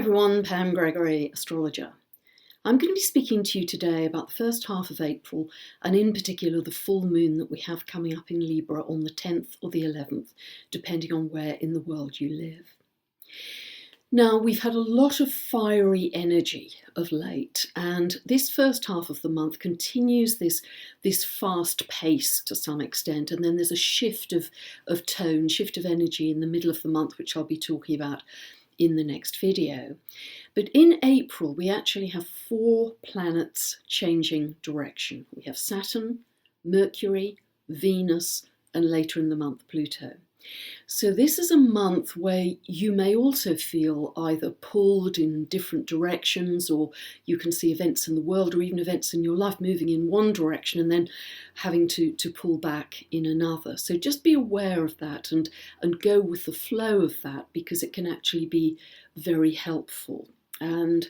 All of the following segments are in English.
everyone, Pam Gregory, astrologer. I'm going to be speaking to you today about the first half of April, and in particular the full moon that we have coming up in Libra on the 10th or the 11th, depending on where in the world you live. Now, we've had a lot of fiery energy of late, and this first half of the month continues this fast pace to some extent, and then there's a shift of tone, shift of energy in the middle of the month, which I'll be talking about in the next video. But in April, we actually have 4 planets changing direction. We have Saturn, Mercury, Venus, and later in the month, Pluto. So this is a month where you may also feel either pulled in different directions, or you can see events in the world or even events in your life moving in one direction and then having to pull back in another. So just be aware of that and go with the flow of that, because it can actually be very helpful. And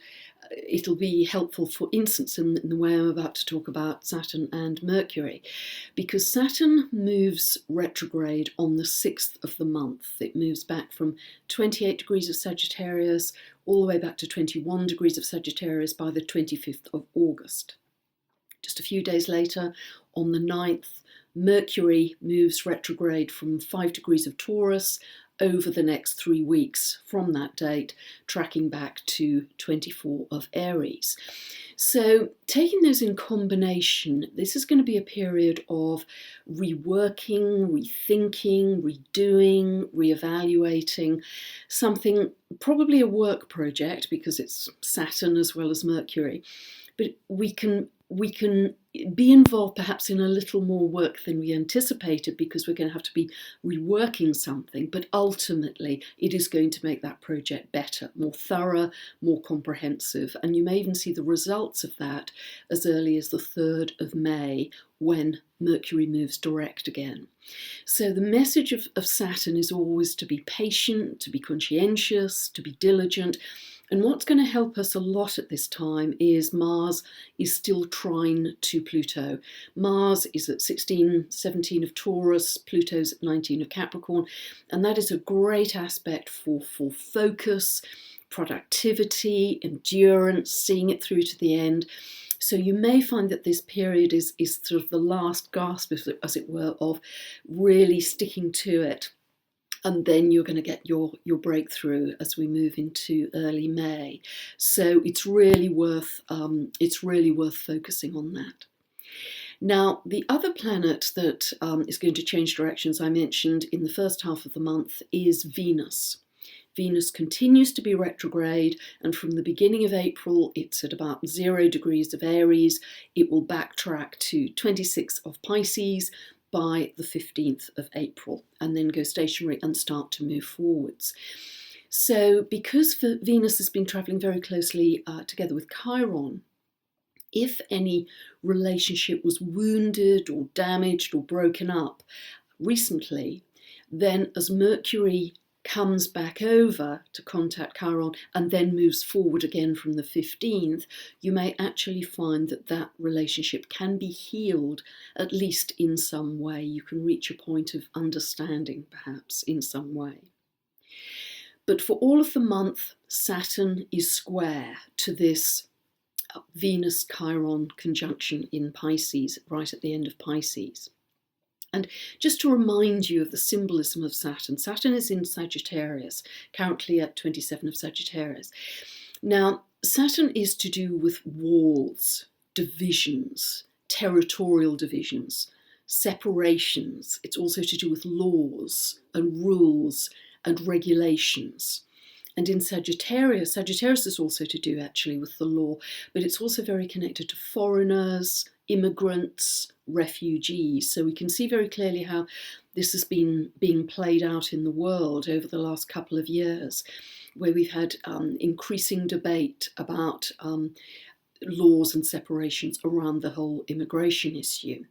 it'll be helpful, for instance, in the way I'm about to talk about Saturn and Mercury, because Saturn moves retrograde on the 6th of the month. It moves back from 28 degrees of Sagittarius all the way back to 21 degrees of Sagittarius by the 25th of August. Just a few days later, on the 9th, Mercury moves retrograde from 5 degrees of Taurus over the next 3 weeks from that date, tracking back to 24 of Aries. So taking those in combination, this is going to be a period of reworking, rethinking, redoing, reevaluating, something, probably a work project because it's Saturn as well as Mercury, but we can be involved perhaps in a little more work than we anticipated, because we're going to have to be reworking something, but ultimately it is going to make that project better, more thorough, more comprehensive, and you may even see the results of that as early as the 3rd of May, when Mercury moves direct again. So the message of Saturn is always to be patient, to be conscientious, to be diligent. And what's going to help us a lot at this time is Mars is still trine to Pluto. Mars is at 16, 17 of Taurus, Pluto's at 19 of Capricorn, and that is a great aspect for focus, productivity, endurance, seeing it through to the end. So you may find that this period is sort of the last gasp, as it were, of really sticking to it. And then you're going to get your breakthrough as we move into early May. So it's really worth focusing on that. Now, the other planet that is going to change directions, I mentioned in the first half of the month, is Venus. Venus continues to be retrograde, and from the beginning of April, it's at about 0 degrees of Aries. It will backtrack to 26 of Pisces by the 15th of April, and then go stationary and start to move forwards. So because Venus has been travelling very closely together with Chiron, if any relationship was wounded or damaged or broken up recently, then as Mercury comes back over to contact Chiron and then moves forward again from the 15th, you may actually find that relationship can be healed, at least in some way. You can reach a point of understanding, perhaps, in some way. But for all of the month, Saturn is square to this Venus-Chiron conjunction in Pisces, right at the end of Pisces. And just to remind you of the symbolism of Saturn, Saturn is in Sagittarius, currently at 27 of Sagittarius. Now, Saturn is to do with walls, divisions, territorial divisions, separations. It's also to do with laws and rules and regulations. And in Sagittarius is also to do actually with the law, but it's also very connected to foreigners, immigrants, refugees. So we can see very clearly how this has been being played out in the world over the last couple of years, where we've had increasing debate about laws and separations around the whole immigration issue.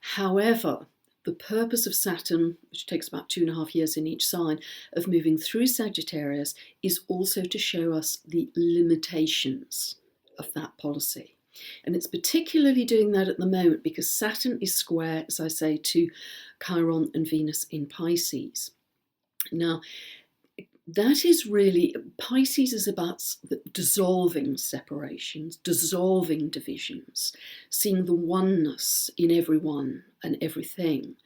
However, the purpose of Saturn, which takes about 2.5 years in each sign, of moving through Sagittarius, is also to show us the limitations of that policy. And it's particularly doing that at the moment because Saturn is square, as I say, to Chiron and Venus in Pisces. Now, That is really, Pisces is about dissolving separations, dissolving divisions, seeing the oneness in everyone and everything.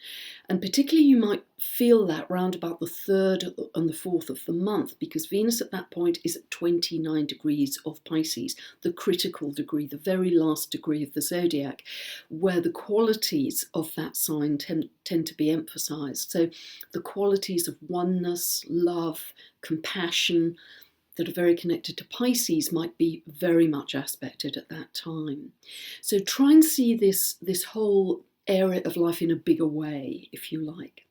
And particularly you might feel that round about the 3rd and the 4th of the month, because Venus at that point is at 29 degrees of Pisces, the critical degree, the very last degree of the zodiac, where the qualities of that sign tend to be emphasized. So the qualities of oneness, love, compassion, that are very connected to Pisces might be very much aspected at that time. So try and see this whole area of life in a bigger way, if you like.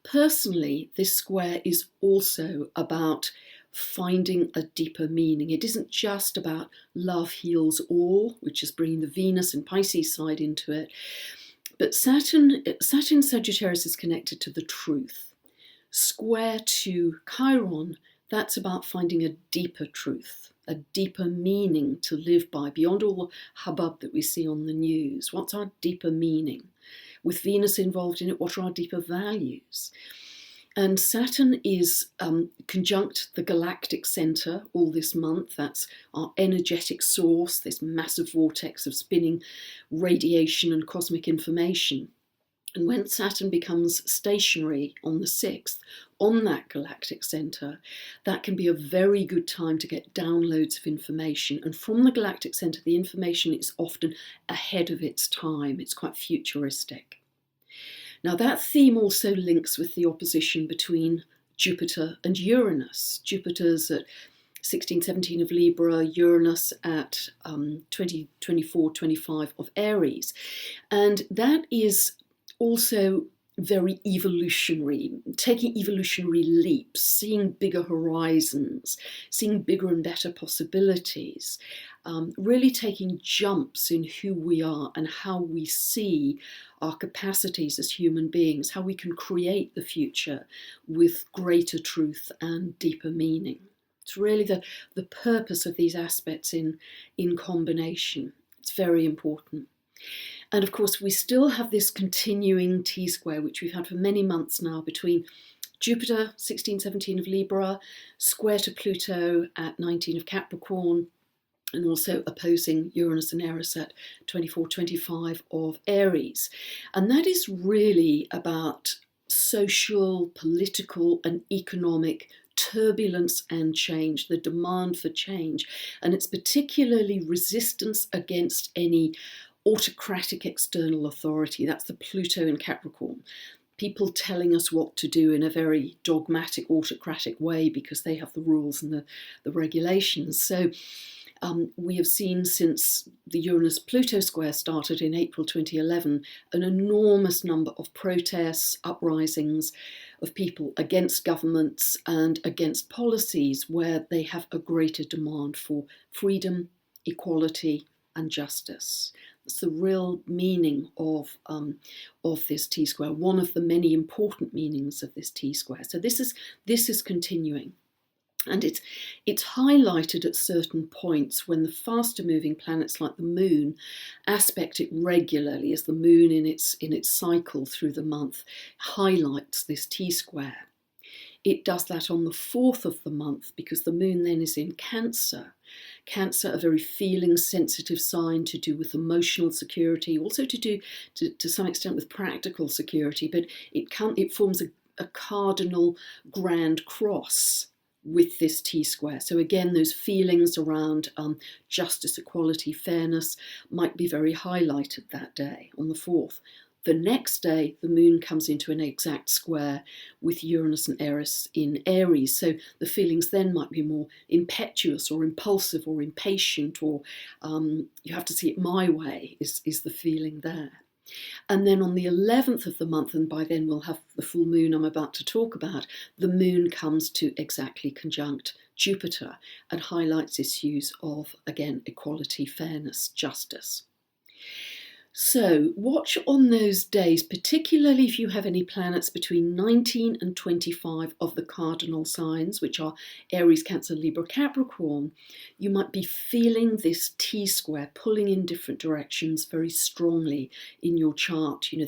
Personally, this square is also about finding a deeper meaning. It isn't just about love heals all, which is bringing the Venus and Pisces side into it, but Saturn Sagittarius is connected to the truth. Square to Chiron, that's about finding a deeper truth, a deeper meaning to live by, beyond all the hubbub that we see on the news. What's our deeper meaning? With Venus involved in it, what are our deeper values? And Saturn is conjunct the galactic centre all this month. That's our energetic source, this massive vortex of spinning radiation and cosmic information. And when Saturn becomes stationary on the 6th, on that galactic centre, that can be a very good time to get downloads of information. And from the galactic centre, the information is often ahead of its time. It's quite futuristic. Now, that theme also links with the opposition between Jupiter and Uranus. Jupiter's at 16, 17 of Libra, Uranus at 20, 24, 25 of Aries. And that is also very evolutionary, taking evolutionary leaps, seeing bigger horizons, seeing bigger and better possibilities, really taking jumps in who we are and how we see our capacities as human beings, how we can create the future with greater truth and deeper meaning. It's really the purpose of these aspects in combination. It's very important. And of course, we still have this continuing T-square, which we've had for many months now, between Jupiter, 16, 17 of Libra, square to Pluto at 19 of Capricorn, and also opposing Uranus and Eris at 24, 25 of Aries. And that is really about social, political, and economic turbulence and change, the demand for change. And it's particularly resistance against any autocratic external authority. That's the Pluto in Capricorn. People telling us what to do in a very dogmatic, autocratic way because they have the rules and the regulations. So we have seen since the Uranus-Pluto square started in April 2011 an enormous number of protests, uprisings of people against governments and against policies where they have a greater demand for freedom, equality, and justice. That's the real meaning of this T-square, one of the many important meanings of this T-square. So this is continuing. And it's highlighted at certain points when the faster moving planets like the moon aspect it regularly, as the moon in its cycle through the month highlights this T-square. It does that on the 4th of the month because the moon then is in Cancer. Cancer, a very feeling sensitive sign to do with emotional security, also to do to some extent with practical security, but it forms a cardinal grand cross with this T-square. So again, those feelings around justice, equality, fairness might be very highlighted that day on the 4th. The next day, the moon comes into an exact square with Uranus and Eris in Aries. So the feelings then might be more impetuous or impulsive or impatient, or you have to see it my way is the feeling there. And then on the 11th of the month, and by then we'll have the full moon I'm about to talk about, the moon comes to exactly conjunct Jupiter and highlights issues of, again, equality, fairness, justice. So watch on those days, particularly if you have any planets between 19 and 25 of the cardinal signs, which are Aries, Cancer, Libra, Capricorn. You might be feeling this T-square pulling in different directions very strongly in your chart. You know,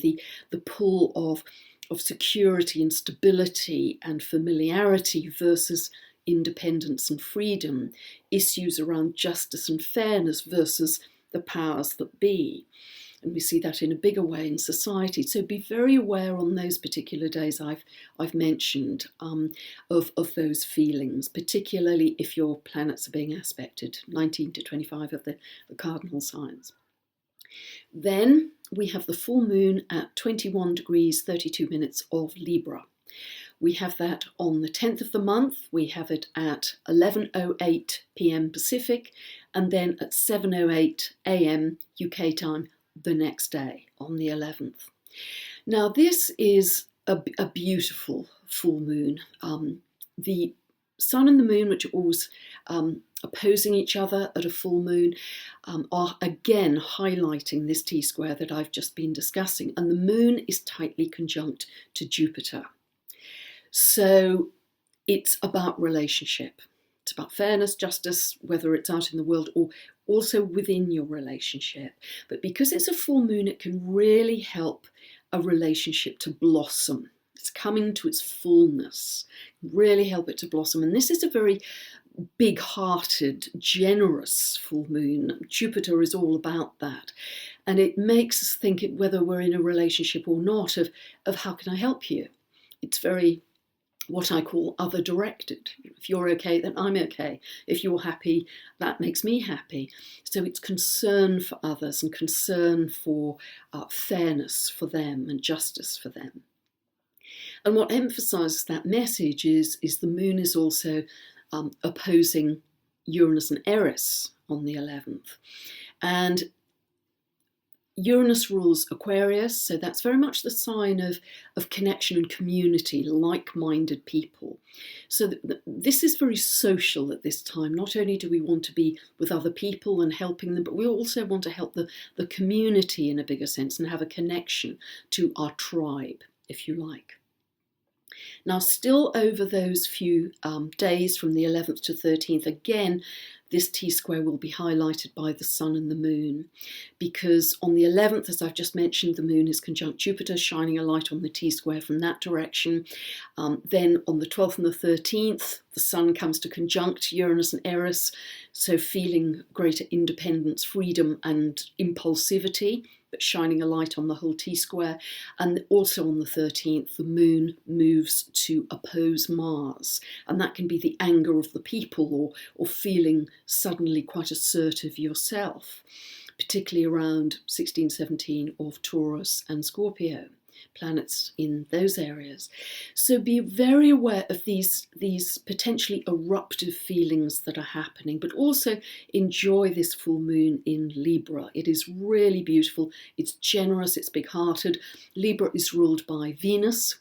the pull of of security and stability and familiarity versus independence and freedom, issues around justice and fairness versus the powers that be. And we see that in a bigger way in society. So be very aware on those particular days I've mentioned of those feelings, particularly if your planets are being aspected, 19 to 25 of the cardinal signs. Then we have the full moon at 21 degrees 32 minutes of Libra. We have that on the 10th of the month. We have it at 11:08 p.m. Pacific, and then at 7:08 a.m. UK time the next day on the 11th. Now this is a beautiful full moon. The sun and the moon, which are always opposing each other at a full moon, are again highlighting this T-square that I've just been discussing, and the moon is tightly conjunct to Jupiter. So it's about relationship. It's about fairness, justice, whether it's out in the world or also within your relationship. But because it's a full moon, it can really help a relationship to blossom. It's coming to its fullness, really help it to blossom. And this is a very big-hearted, generous full moon. Jupiter is all about that. And it makes us think whether we're in a relationship or not of how can I help you? It's very what I call other-directed. If you're okay, then I'm okay. If you're happy, that makes me happy. So it's concern for others and concern for fairness for them and justice for them. And what emphasises that message is the moon is also opposing Uranus and Eris on the 11th. And Uranus rules Aquarius, so that's very much the sign of connection and community, like-minded people. So this is very social at this time. Not only do we want to be with other people and helping them, but we also want to help the community in a bigger sense and have a connection to our tribe, if you like. Now, still over those few days from the 11th to 13th, again, this T-square will be highlighted by the sun and the moon, because on the 11th, as I've just mentioned, the moon is conjunct Jupiter, shining a light on the T-square from that direction. Then on the 12th and the 13th, the sun comes to conjunct Uranus and Eris, so feeling greater independence, freedom and impulsivity, but shining a light on the whole T-square. And also on the 13th, the moon moves to oppose Mars. And that can be the anger of the people or feeling suddenly quite assertive yourself, particularly around 16, 17 of Taurus and Scorpio, planets in those areas. So be very aware of these potentially eruptive feelings that are happening, but also enjoy this full moon in Libra. It is really beautiful. It's generous. It's big-hearted. Libra is ruled by Venus.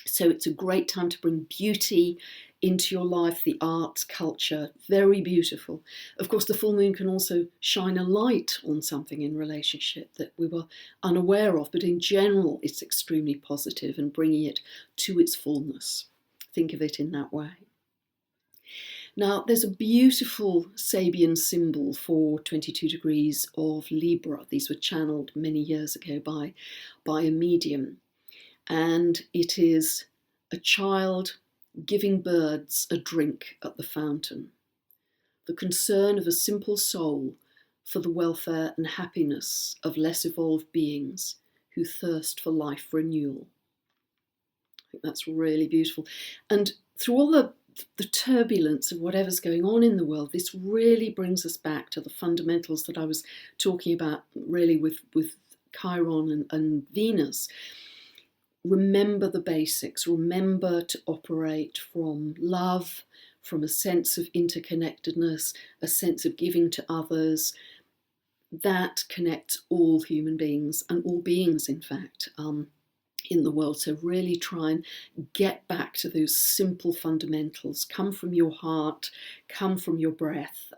So it's a great time to bring beauty into your life, the arts, culture, very beautiful. Of course, the full moon can also shine a light on something in relationship that we were unaware of, but in general, it's extremely positive and bringing it to its fullness. Think of it in that way. Now, there's a beautiful Sabian symbol for 22 degrees of Libra. These were channeled many years ago by a medium. And it is a child giving birds a drink at the fountain. The concern of a simple soul for the welfare and happiness of less evolved beings who thirst for life renewal. I think that's really beautiful. And through all the turbulence of whatever's going on in the world, this really brings us back to the fundamentals that I was talking about really with Chiron and Venus. Remember the basics. Remember to operate from love, from a sense of interconnectedness, a sense of giving to others. That connects all human beings and all beings, in fact, in the world. So really try and get back to those simple fundamentals. Come from your heart, come from your breath.